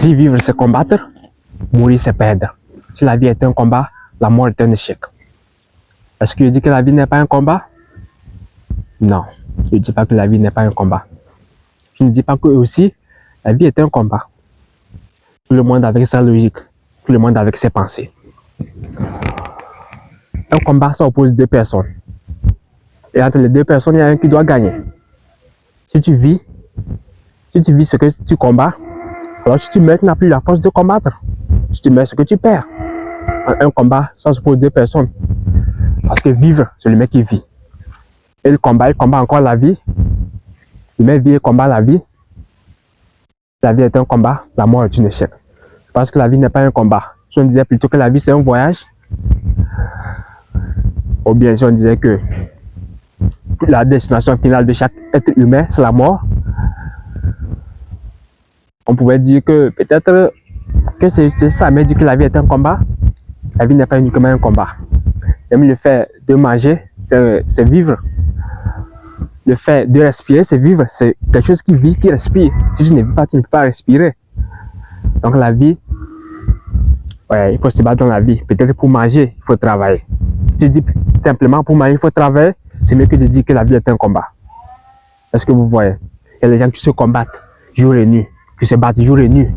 Si vivre c'est combattre, mourir c'est perdre. Si la vie est un combat, la mort est un échec. Est-ce que je dis que la vie n'est pas un combat? Non, je ne dis pas que la vie n'est pas un combat. Je ne dis pas que aussi, la vie est un combat. Tout le monde avec sa logique, tout le monde avec ses pensées. Un combat, ça oppose deux personnes. Et entre les deux personnes, il y a un qui doit gagner. Si tu vis ce que tu combats, alors si tu meurs, tu n'as plus la force de combattre. Si tu meurs, ce que tu perds. Un combat, ça oppose deux personnes. Parce que vivre, c'est le mec qui vit. Et il combat encore la vie. Le mec vit et combat la vie. La vie est un combat, la mort est un échec. Parce que la vie n'est pas un combat. Si on disait plutôt que la vie c'est un voyage, ou bien si on disait que la destination finale de chaque être humain, c'est la mort, on pouvait dire que peut-être que c'est ça, mais dire que la vie est un combat. La vie n'est pas uniquement un combat. Même le fait de manger, c'est vivre. Le fait de respirer, c'est vivre. C'est quelque chose qui vit, qui respire. Si tu ne vis pas, tu ne peux pas respirer. Donc la vie, ouais, il faut se battre dans la vie. Peut-être pour manger, il faut travailler. Si tu dis simplement pour manger, il faut travailler, c'est mieux que de dire que la vie est un combat. Est-ce que vous voyez? Il y a des gens qui se combattent jour et nuit, qui se battent jour et nuit,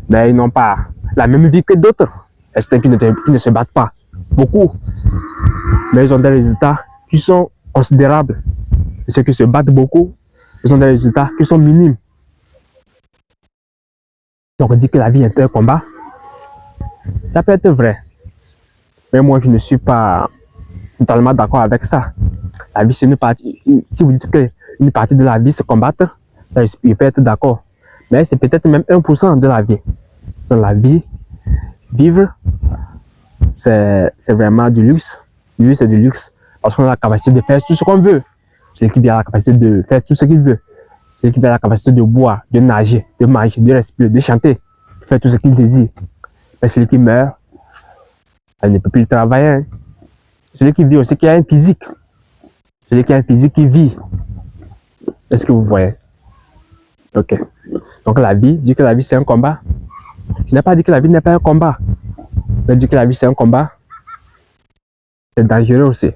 mais ils n'ont pas la même vie que d'autres. Est-ce qui ne se battent pas beaucoup, mais ils ont des résultats qui sont considérables. Et ceux qui se battent beaucoup, ils ont des résultats qui sont minimes. Donc on dit que la vie est un combat. Ça peut être vrai. Mais moi, je ne suis pas totalement d'accord avec ça. La vie, c'est une partie. Si vous dites qu'une partie de la vie, c'est combattre, je peux être d'accord. Mais c'est peut-être même 1% de la vie. Dans la vie, vivre, c'est vraiment du luxe. Vivre, c'est du luxe. Parce qu'on a la capacité de faire tout ce qu'on veut. Celui qui a la capacité de faire tout ce qu'il veut. Celui qui a la capacité de boire, de nager, de manger, de respirer, de chanter, de faire tout ce qu'il désire. Mais celui qui meurt, elle ne peut plus travailler. Hein. Celui qui vit aussi, qui a un physique. Celui qui a un physique qui vit. Est-ce que vous voyez? Ok. Donc la vie, dit que la vie c'est un combat. Je n'ai pas dit que la vie n'est pas un combat. Mais dit que la vie c'est un combat. C'est dangereux aussi.